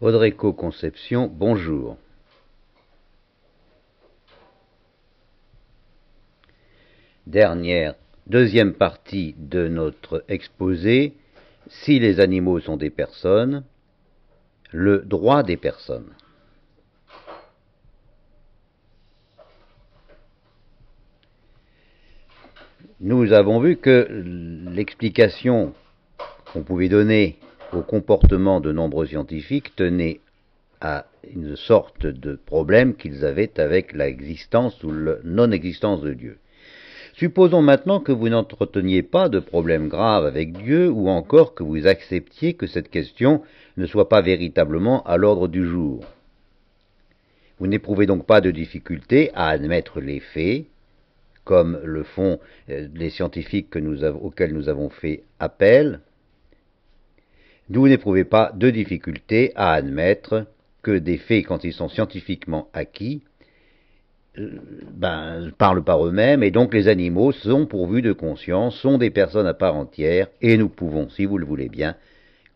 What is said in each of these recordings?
Audreco Conception, bonjour. Deuxième partie de notre exposé, si les animaux sont des personnes, le droit des personnes. Nous avons vu que l'explication qu'on pouvait donner au comportement de nombreux scientifiques tenait à une sorte de problème qu'ils avaient avec l'existence ou la non-existence de Dieu. Supposons maintenant que vous n'entreteniez pas de problème grave avec Dieu, ou encore que vous acceptiez que cette question ne soit pas véritablement à l'ordre du jour. Vous n'éprouvez donc pas de difficulté à admettre les faits, comme le font les scientifiques auxquels nous avons fait appel. Vous n'éprouvez pas de difficulté à admettre que des faits, quand ils sont scientifiquement acquis, parlent par eux-mêmes, et donc les animaux sont pourvus de conscience, sont des personnes à part entière, et nous pouvons, si vous le voulez bien,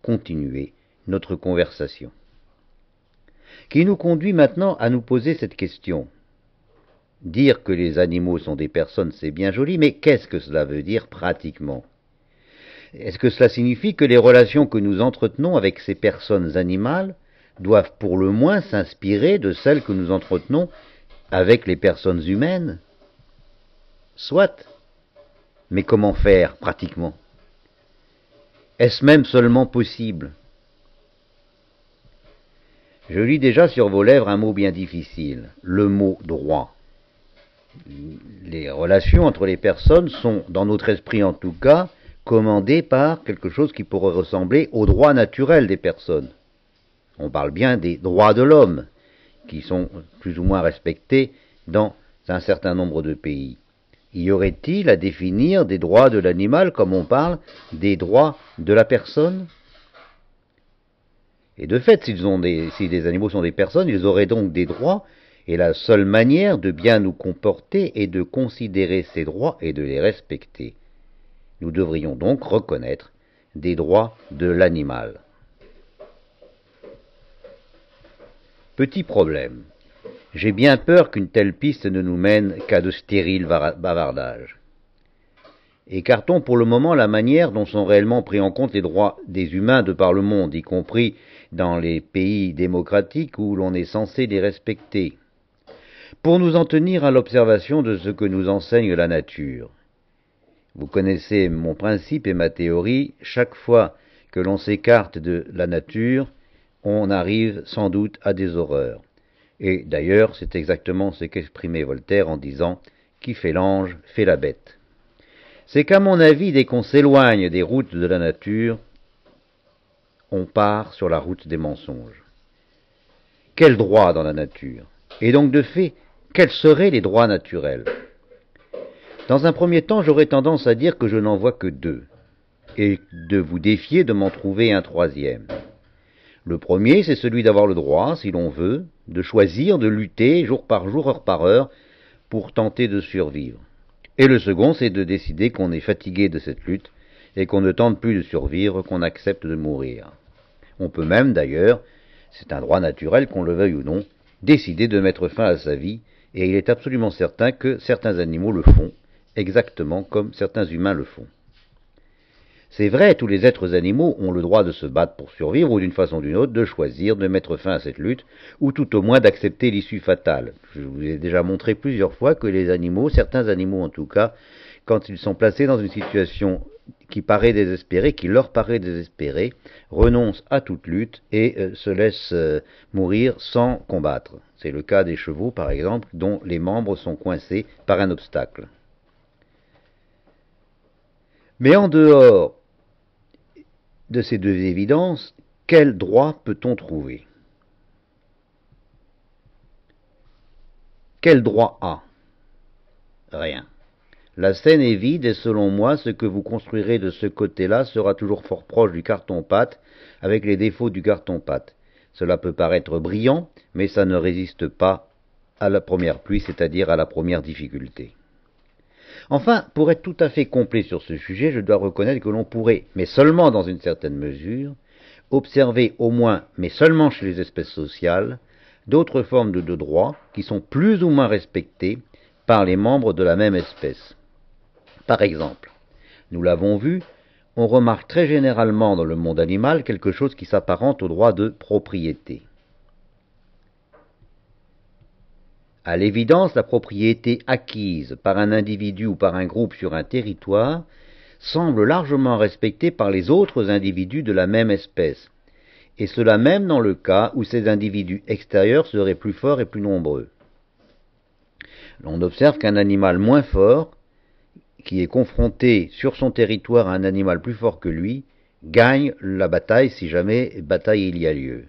continuer notre conversation. Qui nous conduit maintenant à nous poser cette question. Dire que les animaux sont des personnes, c'est bien joli, mais qu'est-ce que cela veut dire pratiquement? Est-ce que cela signifie que les relations que nous entretenons avec ces personnes animales doivent pour le moins s'inspirer de celles que nous entretenons avec les personnes humaines? Soit. Mais comment faire pratiquement? Est-ce même seulement possible? Je lis déjà sur vos lèvres un mot bien difficile, le mot droit. Les relations entre les personnes sont, dans notre esprit en tout cas, commandées par quelque chose qui pourrait ressembler aux droits naturels des personnes. On parle bien des droits de l'homme, qui sont plus ou moins respectés dans un certain nombre de pays. Y aurait-il à définir des droits de l'animal comme on parle des droits de la personne? Et de fait, si les animaux sont des personnes, ils auraient donc des droits, et la seule manière de bien nous comporter est de considérer ces droits et de les respecter. Nous devrions donc reconnaître des droits de l'animal. Petit problème. J'ai bien peur qu'une telle piste ne nous mène qu'à de stériles bavardages. Écartons pour le moment la manière dont sont réellement pris en compte les droits des humains de par le monde, y compris dans les pays démocratiques où l'on est censé les respecter. Pour nous en tenir à l'observation de ce que nous enseigne la nature. Vous connaissez mon principe et ma théorie, chaque fois que l'on s'écarte de la nature, on arrive sans doute à des horreurs. Et d'ailleurs, c'est exactement ce qu'exprimait Voltaire en disant « Qui fait l'ange fait la bête ». C'est qu'à mon avis, dès qu'on s'éloigne des routes de la nature, on part sur la route des mensonges. Quel droit dans la nature? Et donc de fait, quels seraient les droits naturels? Dans un premier temps, j'aurais tendance à dire que je n'en vois que deux, et de vous défier de m'en trouver un troisième. Le premier, c'est celui d'avoir le droit, si l'on veut, de choisir de lutter jour par jour, heure par heure, pour tenter de survivre. Et le second, c'est de décider qu'on est fatigué de cette lutte, et qu'on ne tente plus de survivre, qu'on accepte de mourir. On peut même, d'ailleurs, c'est un droit naturel, qu'on le veuille ou non, décider de mettre fin à sa vie, et il est absolument certain que certains animaux le font, exactement comme certains humains le font. C'est vrai, tous les êtres animaux ont le droit de se battre pour survivre, ou d'une façon ou d'une autre, de choisir de mettre fin à cette lutte, ou tout au moins d'accepter l'issue fatale. Je vous ai déjà montré plusieurs fois que les animaux, certains animaux en tout cas, quand ils sont placés dans une situation qui paraît désespérée, qui leur paraît désespérée, renoncent à toute lutte et se laissent mourir sans combattre. C'est le cas des chevaux, par exemple, dont les membres sont coincés par un obstacle. Mais en dehors de ces deux évidences, quel droit peut-on trouver? Quel droit a? Rien. La scène est vide et selon moi, ce que vous construirez de ce côté-là sera toujours fort proche du carton-pâte, avec les défauts du carton-pâte. Cela peut paraître brillant, mais ça ne résiste pas à la première pluie, c'est-à-dire à la première difficulté. Enfin, pour être tout à fait complet sur ce sujet, je dois reconnaître que l'on pourrait, mais seulement dans une certaine mesure, observer au moins, mais seulement chez les espèces sociales, d'autres formes de droits qui sont plus ou moins respectées par les membres de la même espèce. Par exemple, nous l'avons vu, on remarque très généralement dans le monde animal quelque chose qui s'apparente au droit de propriété. À l'évidence, la propriété acquise par un individu ou par un groupe sur un territoire semble largement respectée par les autres individus de la même espèce, et cela même dans le cas où ces individus extérieurs seraient plus forts et plus nombreux. On observe qu'un animal moins fort, qui est confronté sur son territoire à un animal plus fort que lui, gagne la bataille si jamais bataille il y a lieu.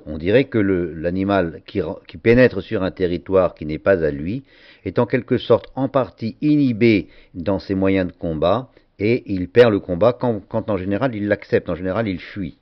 On dirait que l'animal qui pénètre sur un territoire qui n'est pas à lui est en quelque sorte en partie inhibé dans ses moyens de combat et il perd le combat quand en général il l'accepte, en général il fuit.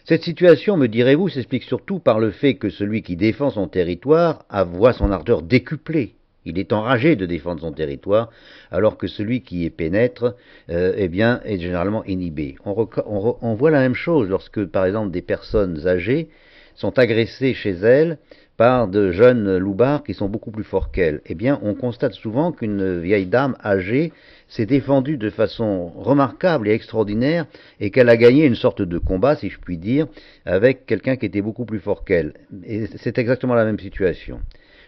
Cette situation, me direz-vous, s'explique surtout par le fait que celui qui défend son territoire voit son ardeur décuplée. Il est enragé de défendre son territoire, alors que celui qui y pénètre est généralement inhibé. On voit la même chose lorsque, par exemple, des personnes âgées sont agressées chez elles par de jeunes loupards qui sont beaucoup plus forts qu'elles. Eh bien, on constate souvent qu'une vieille dame âgée s'est défendue de façon remarquable et extraordinaire et qu'elle a gagné une sorte de combat, si je puis dire, avec quelqu'un qui était beaucoup plus fort qu'elle. Et c'est exactement la même situation.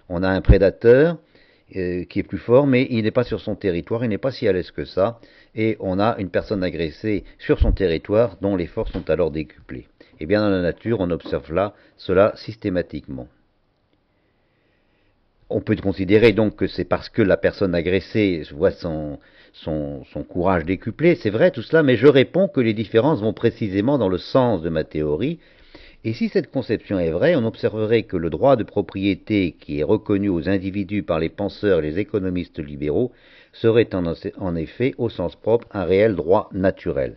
On a un prédateur qui est plus fort, mais il n'est pas sur son territoire, il n'est pas si à l'aise que ça, et on a une personne agressée sur son territoire dont les forces sont alors décuplées. Et bien dans la nature, on observe là cela systématiquement. On peut considérer donc que c'est parce que la personne agressée voit son courage décuplé, c'est vrai tout cela, mais je réponds que les différences vont précisément dans le sens de ma théorie. Et si cette conception est vraie, on observerait que le droit de propriété qui est reconnu aux individus par les penseurs et les économistes libéraux serait en effet, au sens propre, un réel droit naturel.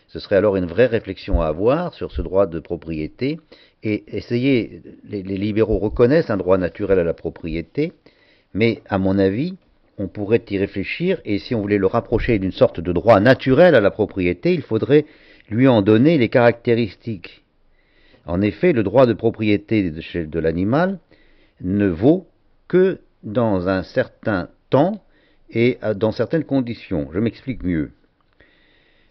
Ce serait alors une vraie réflexion à avoir sur ce droit de propriété et les libéraux reconnaissent un droit naturel à la propriété, mais à mon avis, on pourrait y réfléchir et si on voulait le rapprocher d'une sorte de droit naturel à la propriété, il faudrait lui en donner les caractéristiques. En effet, le droit de propriété de l'animal ne vaut que dans un certain temps et dans certaines conditions. Je m'explique mieux.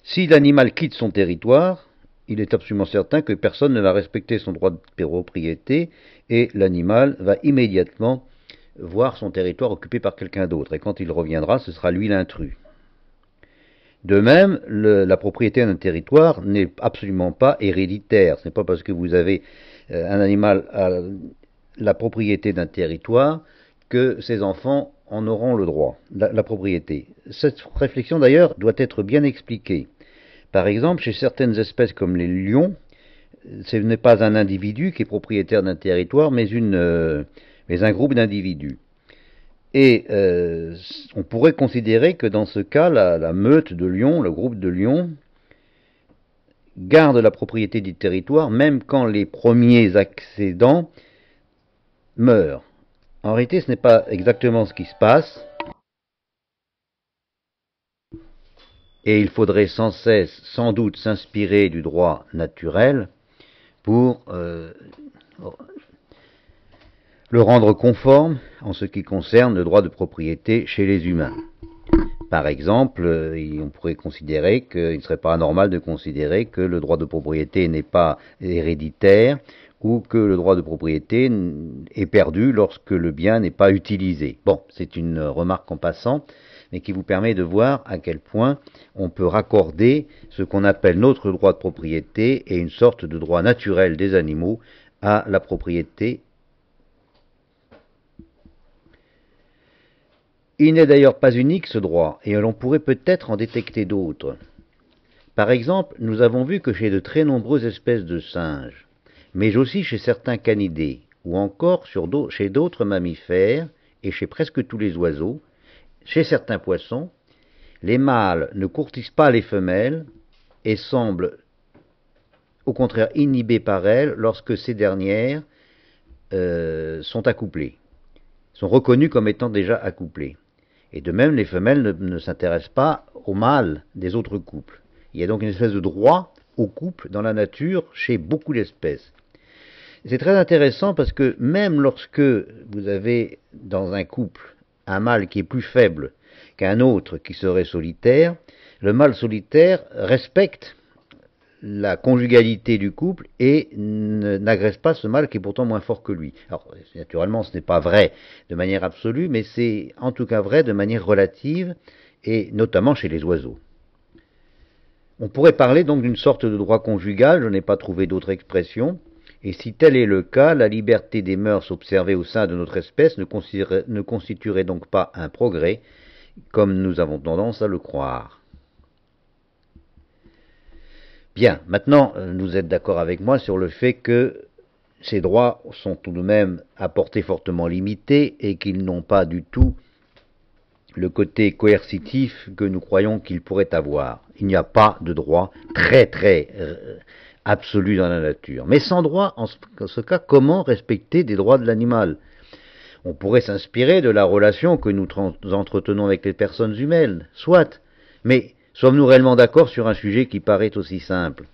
Si l'animal quitte son territoire, il est absolument certain que personne ne va respecter son droit de propriété et l'animal va immédiatement voir son territoire occupé par quelqu'un d'autre. Et quand il reviendra, ce sera lui l'intrus. De même, la propriété d'un territoire n'est absolument pas héréditaire. Ce n'est pas parce que vous avez un animal à la propriété d'un territoire que ses enfants en auront le droit, la propriété. Cette réflexion d'ailleurs doit être bien expliquée. Par exemple, chez certaines espèces comme les lions, ce n'est pas un individu qui est propriétaire d'un territoire, mais un groupe d'individus. Et on pourrait considérer que dans ce cas, la meute de lions, le groupe de lions, garde la propriété du territoire même quand les premiers accédants meurent. En réalité, ce n'est pas exactement ce qui se passe. Et il faudrait sans cesse, sans doute, s'inspirer du droit naturel pour le rendre conforme en ce qui concerne le droit de propriété chez les humains. Par exemple, on pourrait considérer qu'il ne serait pas anormal de considérer que le droit de propriété n'est pas héréditaire ou que le droit de propriété est perdu lorsque le bien n'est pas utilisé. Bon, c'est une remarque en passant, mais qui vous permet de voir à quel point on peut raccorder ce qu'on appelle notre droit de propriété et une sorte de droit naturel des animaux à la propriété. Il n'est d'ailleurs pas unique ce droit, et l'on pourrait peut-être en détecter d'autres. Par exemple, nous avons vu que chez de très nombreuses espèces de singes, mais aussi chez certains canidés, ou encore chez d'autres mammifères, et chez presque tous les oiseaux, chez certains poissons, les mâles ne courtisent pas les femelles et semblent au contraire inhibés par elles lorsque ces dernières sont accouplées, sont reconnues comme étant déjà accouplées. Et de même, les femelles ne s'intéressent pas aux mâles des autres couples. Il y a donc une espèce de droit au couple dans la nature chez beaucoup d'espèces. C'est très intéressant parce que même lorsque vous avez dans un couple un mâle qui est plus faible qu'un autre qui serait solitaire, le mâle solitaire respecte la conjugalité du couple et n'agresse pas ce mâle qui est pourtant moins fort que lui. Alors, naturellement, ce n'est pas vrai de manière absolue, mais c'est en tout cas vrai de manière relative, et notamment chez les oiseaux. On pourrait parler donc d'une sorte de droit conjugal, je n'ai pas trouvé d'autre expression, et si tel est le cas, la liberté des mœurs observée au sein de notre espèce ne constituerait donc pas un progrès, comme nous avons tendance à le croire. Bien, maintenant, vous êtes d'accord avec moi sur le fait que ces droits sont tout de même à portée fortement limitée et qu'ils n'ont pas du tout le côté coercitif que nous croyons qu'ils pourraient avoir. Il n'y a pas de droit très absolu dans la nature. Mais sans droit, en ce cas, comment respecter des droits de l'animal? On pourrait s'inspirer de la relation que nous entretenons avec les personnes humaines, soit, mais sommes-nous réellement d'accord sur un sujet qui paraît aussi simple?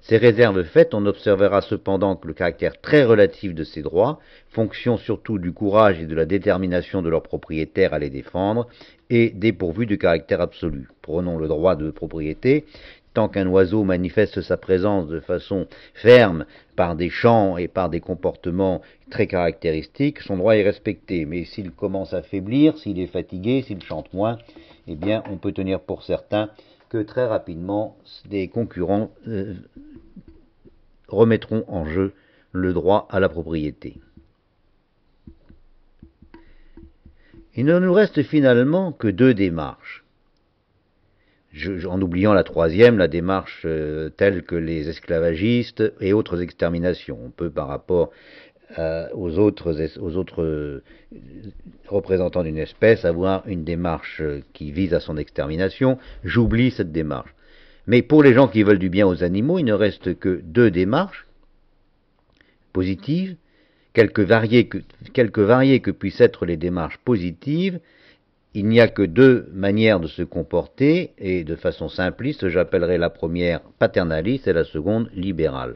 Ces réserves faites, on observera cependant que le caractère très relatif de ces droits, fonction surtout du courage et de la détermination de leurs propriétaires à les défendre, est dépourvu de caractère absolu. Prenons le droit de propriété. Tant qu'un oiseau manifeste sa présence de façon ferme par des chants et par des comportements très caractéristiques, son droit est respecté. Mais s'il commence à faiblir, s'il est fatigué, s'il chante moins, eh bien, on peut tenir pour certain que très rapidement, des concurrents remettront en jeu le droit à la propriété. Il ne nous reste finalement que deux démarches. En oubliant la troisième, la démarche telle que les esclavagistes et autres exterminations. On peut, par rapport aux autres représentants d'une espèce, avoir une démarche qui vise à son extermination. J'oublie cette démarche. Mais pour les gens qui veulent du bien aux animaux, il ne reste que deux démarches positives, quelque variées que puissent être les démarches positives. Il n'y a que deux manières de se comporter, et de façon simpliste, j'appellerai la première paternaliste et la seconde libérale.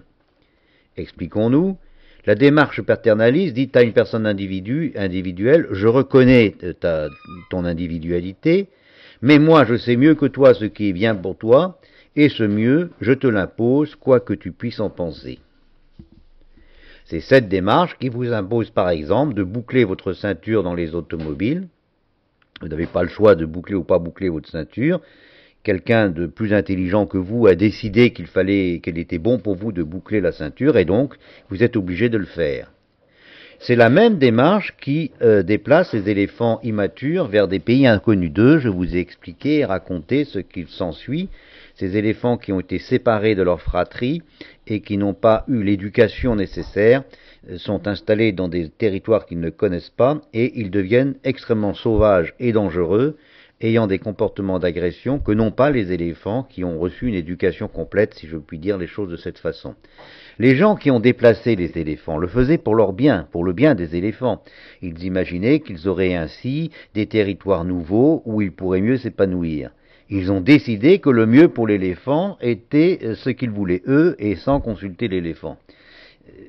Expliquons-nous. La démarche paternaliste dit à une personne individuelle, je reconnais ton individualité, mais moi je sais mieux que toi ce qui est bien pour toi, et ce mieux, je te l'impose, quoi que tu puisses en penser. C'est cette démarche qui vous impose par exemple de boucler votre ceinture dans les automobiles. Vous n'avez pas le choix de boucler ou pas boucler votre ceinture. Quelqu'un de plus intelligent que vous a décidé qu'elle était bon pour vous de boucler la ceinture, et donc vous êtes obligé de le faire. C'est la même démarche qui déplace les éléphants immatures vers des pays inconnus d'eux. Je vous ai expliqué et raconté ce qu'il s'ensuit. Ces éléphants qui ont été séparés de leur fratrie et qui n'ont pas eu l'éducation nécessaire sont installés dans des territoires qu'ils ne connaissent pas, et ils deviennent extrêmement sauvages et dangereux, ayant des comportements d'agression que n'ont pas les éléphants qui ont reçu une éducation complète, si je puis dire les choses de cette façon. Les gens qui ont déplacé les éléphants le faisaient pour leur bien, pour le bien des éléphants. Ils imaginaient qu'ils auraient ainsi des territoires nouveaux où ils pourraient mieux s'épanouir. Ils ont décidé que le mieux pour l'éléphant était ce qu'ils voulaient eux, et sans consulter l'éléphant.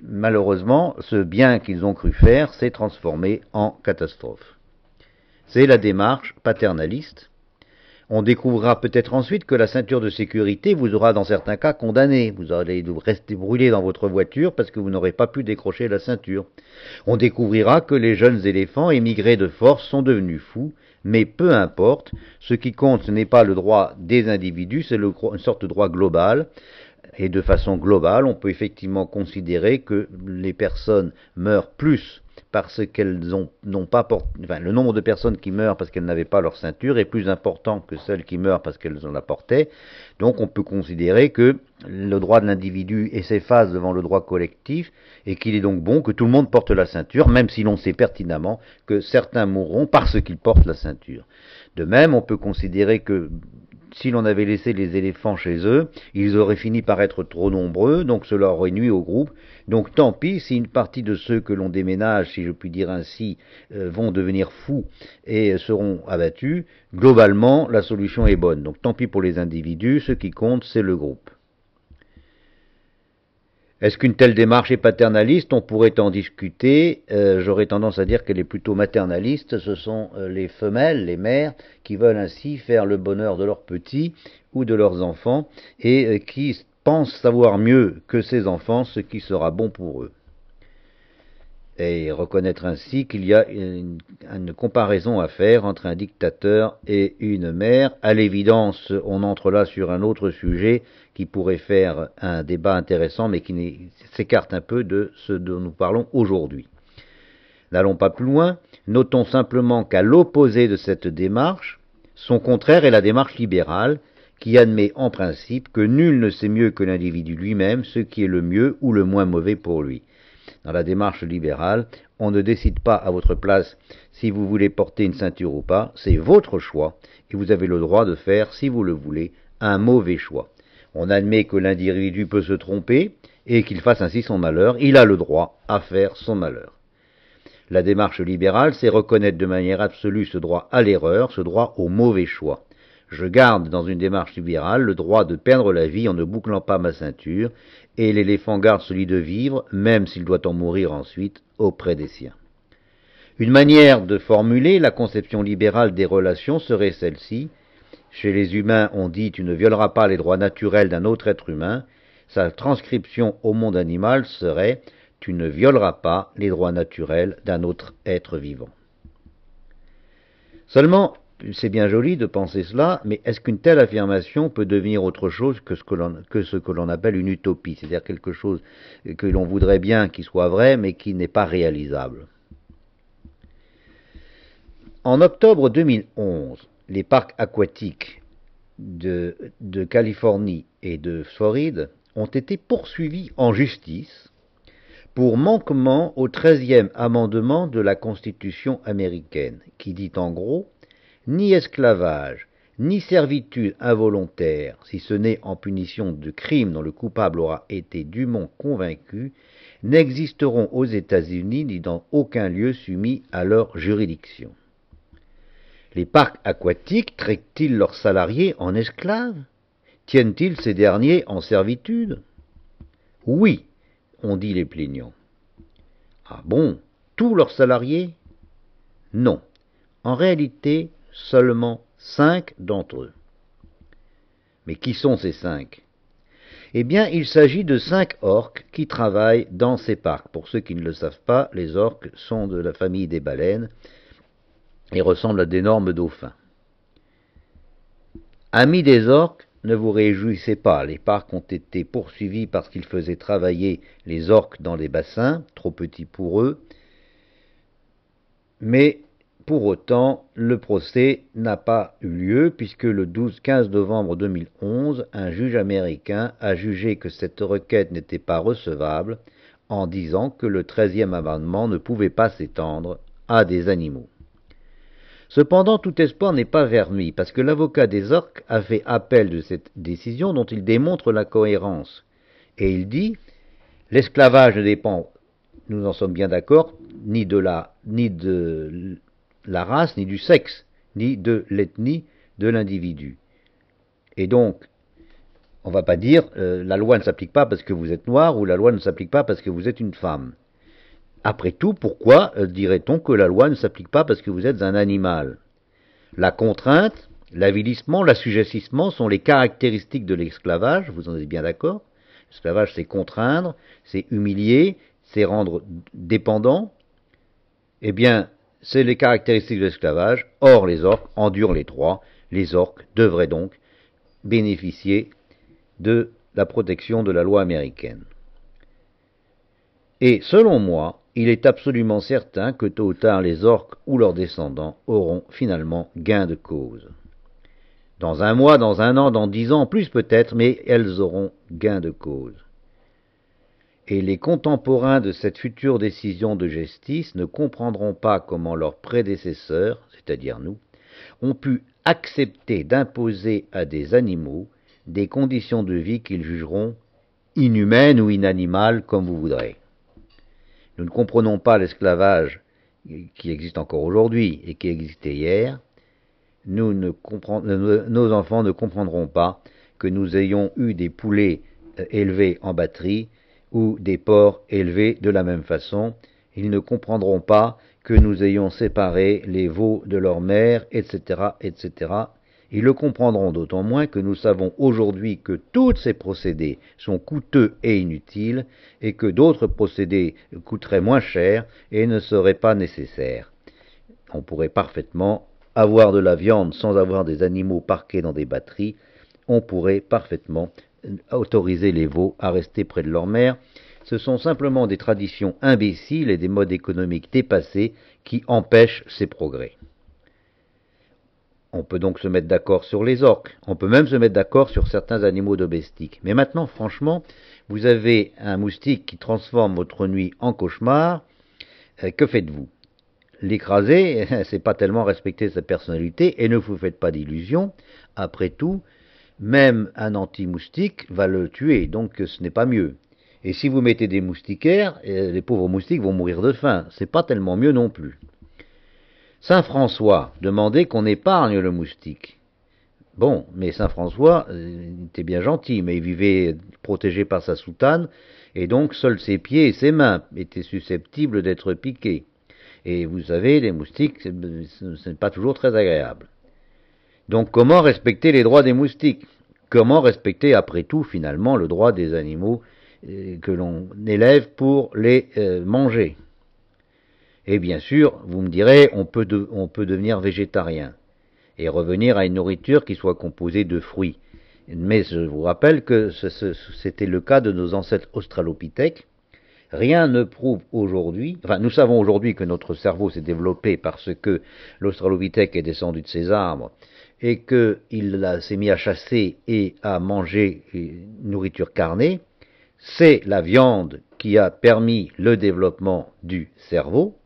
Malheureusement, ce bien qu'ils ont cru faire s'est transformé en catastrophe. C'est la démarche paternaliste. On découvrira peut-être ensuite que la ceinture de sécurité vous aura dans certains cas condamné. Vous allez rester brûlé dans votre voiture parce que vous n'aurez pas pu décrocher la ceinture. On découvrira que les jeunes éléphants émigrés de force sont devenus fous, mais peu importe, ce qui compte ce n'est pas le droit des individus, c'est une sorte de droit global. Et de façon globale, on peut effectivement considérer que les personnes meurent plus parce qu'elles n'ont pas porté, le nombre de personnes qui meurent parce qu'elles n'avaient pas leur ceinture est plus important que celles qui meurent parce qu'elles en la portaient. Donc on peut considérer que le droit de l'individu s'efface devant le droit collectif, et qu'il est donc bon que tout le monde porte la ceinture, même si l'on sait pertinemment que certains mourront parce qu'ils portent la ceinture. De même, on peut considérer que si l'on avait laissé les éléphants chez eux, ils auraient fini par être trop nombreux, donc cela aurait nui au groupe. Donc tant pis si une partie de ceux que l'on déménage, si je puis dire ainsi, vont devenir fous et seront abattus. Globalement, la solution est bonne. Donc tant pis pour les individus, ce qui compte, c'est le groupe. Est-ce qu'une telle démarche est paternaliste? On pourrait en discuter. J'aurais tendance à dire qu'elle est plutôt maternaliste. Ce sont les femelles, les mères, qui veulent ainsi faire le bonheur de leurs petits ou de leurs enfants et qui pensent savoir mieux que ces enfants ce qui sera bon pour eux. Et reconnaître ainsi qu'il y a une comparaison à faire entre un dictateur et une mère. À l'évidence, on entre là sur un autre sujet qui pourrait faire un débat intéressant, mais qui s'écarte un peu de ce dont nous parlons aujourd'hui. N'allons pas plus loin, notons simplement qu'à l'opposé de cette démarche, son contraire est la démarche libérale, qui admet en principe que nul ne sait mieux que l'individu lui-même ce qui est le mieux ou le moins mauvais pour lui. Dans la démarche libérale, on ne décide pas à votre place si vous voulez porter une ceinture ou pas, c'est votre choix, et vous avez le droit de faire, si vous le voulez, un mauvais choix. On admet que l'individu peut se tromper, et qu'il fasse ainsi son malheur, il a le droit à faire son malheur. La démarche libérale, c'est reconnaître de manière absolue ce droit à l'erreur, ce droit au mauvais choix. Je garde dans une démarche libérale le droit de perdre la vie en ne bouclant pas ma ceinture, et l'éléphant garde celui de vivre, même s'il doit en mourir ensuite, auprès des siens. Une manière de formuler la conception libérale des relations serait celle-ci. Chez les humains, on dit « tu ne violeras pas les droits naturels d'un autre être humain ». Sa transcription au monde animal serait « tu ne violeras pas les droits naturels d'un autre être vivant ». Seulement, c'est bien joli de penser cela, mais est-ce qu'une telle affirmation peut devenir autre chose que ce que l'on appelle une utopie, c'est-à-dire quelque chose que l'on voudrait bien qu'il soit vrai, mais qui n'est pas réalisable? En octobre 2011, les parcs aquatiques de Californie et de Floride ont été poursuivis en justice pour manquement au 13e amendement de la Constitution américaine, qui dit en gros ni esclavage, ni servitude involontaire, si ce n'est en punition de crimes dont le coupable aura été dûment convaincu, n'existeront aux États-Unis ni dans aucun lieu soumis à leur juridiction. Les parcs aquatiques traitent-ils leurs salariés en esclaves? Tiennent-ils ces derniers en servitude? Oui, ont dit les plaignants. Ah bon? Tous leurs salariés? Non. En réalité, seulement 5 d'entre eux. Mais qui sont ces 5? Eh bien, il s'agit de 5 orques qui travaillent dans ces parcs. Pour ceux qui ne le savent pas, les orques sont de la famille des baleines et ressemblent à d'énormes dauphins. Amis des orques, ne vous réjouissez pas, les parcs ont été poursuivis parce qu'ils faisaient travailler les orques dans les bassins, trop petits pour eux, mais pour autant, le procès n'a pas eu lieu puisque le 15 novembre 2011, un juge américain a jugé que cette requête n'était pas recevable en disant que le 13e amendement ne pouvait pas s'étendre à des animaux. Cependant, tout espoir n'est pas permis parce que l'avocat des orques a fait appel de cette décision dont il démontre la cohérence. Et il dit « L'esclavage ne dépend, nous en sommes bien d'accord, ni de la race, ni du sexe, ni de l'ethnie de l'individu. Et donc, on ne va pas dire la loi ne s'applique pas parce que vous êtes noir ou la loi ne s'applique pas parce que vous êtes une femme. Après tout, pourquoi dirait-on que la loi ne s'applique pas parce que vous êtes un animal? La contrainte, l'avilissement, l'assujettissement sont les caractéristiques de l'esclavage, vous en êtes bien d'accord? L'esclavage, c'est contraindre, c'est humilier, c'est rendre dépendant. Eh bien, c'est les caractéristiques de l'esclavage. Or, les orques endurent les trois. Les orques devraient donc bénéficier de la protection de la loi américaine. Et selon moi, il est absolument certain que tôt ou tard les orques ou leurs descendants auront finalement gain de cause. Dans un mois, dans un an, dans 10 ans, plus peut-être, mais elles auront gain de cause. Et les contemporains de cette future décision de justice ne comprendront pas comment leurs prédécesseurs, c'est-à-dire nous, ont pu accepter d'imposer à des animaux des conditions de vie qu'ils jugeront inhumaines ou inanimales, comme vous voudrez. Nous ne comprenons pas l'esclavage qui existe encore aujourd'hui et qui existait hier. Nos enfants ne comprendront pas que nous ayons eu des poulets élevés en batterie ou des porcs élevés de la même façon. Ils ne comprendront pas que nous ayons séparé les veaux de leur mère, etc., etc. Ils le comprendront d'autant moins que nous savons aujourd'hui que tous ces procédés sont coûteux et inutiles, et que d'autres procédés coûteraient moins cher et ne seraient pas nécessaires. On pourrait parfaitement avoir de la viande sans avoir des animaux parqués dans des batteries. On pourrait parfaitement autoriser les veaux à rester près de leur mère. Ce sont simplement des traditions imbéciles et des modes économiques dépassés qui empêchent ces progrès. On peut donc se mettre d'accord sur les orques, on peut même se mettre d'accord sur certains animaux domestiques. Mais maintenant, franchement, vous avez un moustique qui transforme votre nuit en cauchemar, que faites-vous? L'écraser, c'est pas tellement respecter sa personnalité, et ne vous faites pas d'illusions. Après tout, même un anti-moustique va le tuer, donc ce n'est pas mieux. Et si vous mettez des moustiquaires, les pauvres moustiques vont mourir de faim. C'est pas tellement mieux non plus. Saint François demandait qu'on épargne le moustique. Bon, mais Saint François était bien gentil, mais il vivait protégé par sa soutane, et donc seuls ses pieds et ses mains étaient susceptibles d'être piqués. Et vous savez, les moustiques, ce n'est pas toujours très agréable. Donc comment respecter les droits des moustiques? Comment respecter après tout finalement le droit des animaux que l'on élève pour les manger? Et bien sûr, vous me direz, on peut devenir végétarien et revenir à une nourriture qui soit composée de fruits. Mais je vous rappelle que c'était le cas de nos ancêtres australopithèques. Rien ne prouve aujourd'hui, enfin nous savons aujourd'hui que notre cerveau s'est développé parce que l'australopithèque est descendu de ses arbres et qu'il s'est mis à chasser et à manger une nourriture carnée. C'est la viande qui a permis le développement du cerveau.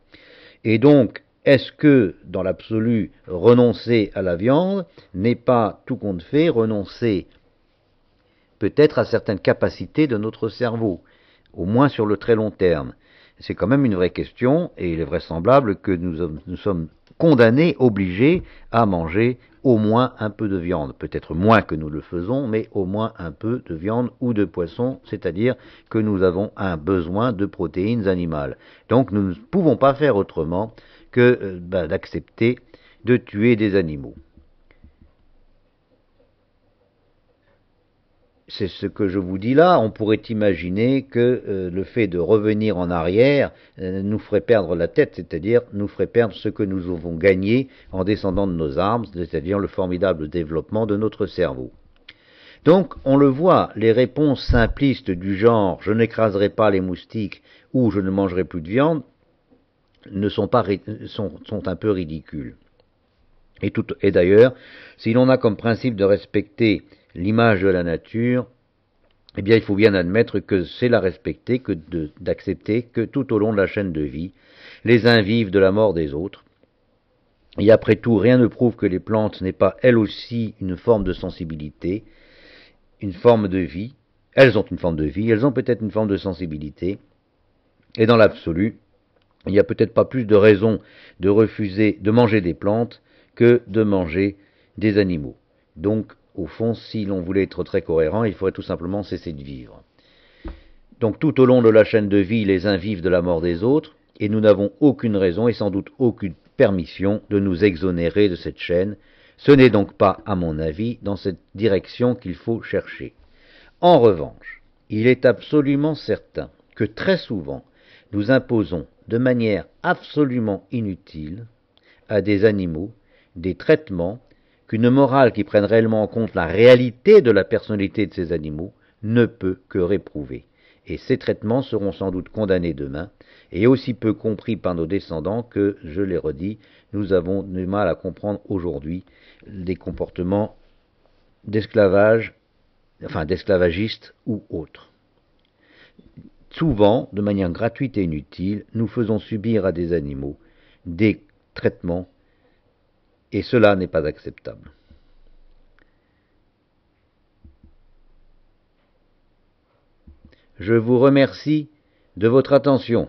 Et donc, est-ce que, dans l'absolu, renoncer à la viande n'est pas, tout compte fait, renoncer peut-être à certaines capacités de notre cerveau, au moins sur le très long terme? C'est quand même une vraie question, et il est vraisemblable que nous sommes condamnés, obligés à manger au moins un peu de viande. Peut-être moins que nous le faisons, mais au moins un peu de viande ou de poisson, c'est-à-dire que nous avons un besoin de protéines animales. Donc nous ne pouvons pas faire autrement que d'accepter de tuer des animaux. C'est ce que je vous dis là. On pourrait imaginer que le fait de revenir en arrière nous ferait perdre la tête, c'est-à-dire nous ferait perdre ce que nous avons gagné en descendant de nos arbres, c'est-à-dire le formidable développement de notre cerveau. Donc, on le voit, les réponses simplistes du genre je n'écraserai pas les moustiques ou je ne mangerai plus de viande ne sont un peu ridicules. Et d'ailleurs, si l'on a comme principe de respecter l'image de la nature, eh bien, il faut bien admettre que c'est la respecter que d'accepter que tout au long de la chaîne de vie, les uns vivent de la mort des autres. Et après tout, rien ne prouve que les plantes n'aient pas elles aussi une forme de sensibilité, une forme de vie. Elles ont une forme de vie, elles ont peut-être une forme de sensibilité. Et dans l'absolu, il n'y a peut-être pas plus de raison de refuser de manger des plantes que de manger des animaux. Donc, au fond, si l'on voulait être très cohérent, il faudrait tout simplement cesser de vivre. Donc, tout au long de la chaîne de vie, les uns vivent de la mort des autres, et nous n'avons aucune raison et sans doute aucune permission de nous exonérer de cette chaîne. Ce n'est donc pas, à mon avis, dans cette direction qu'il faut chercher. En revanche, il est absolument certain que très souvent, nous imposons de manière absolument inutile à des animaux des traitements qu'une morale qui prenne réellement en compte la réalité de la personnalité de ces animaux ne peut que réprouver. Et ces traitements seront sans doute condamnés demain, et aussi peu compris par nos descendants que, je l'ai redit, nous avons du mal à comprendre aujourd'hui des comportements d'esclavage, enfin d'esclavagistes ou autres. Souvent, de manière gratuite et inutile, nous faisons subir à des animaux des traitements, et cela n'est pas acceptable. Je vous remercie de votre attention.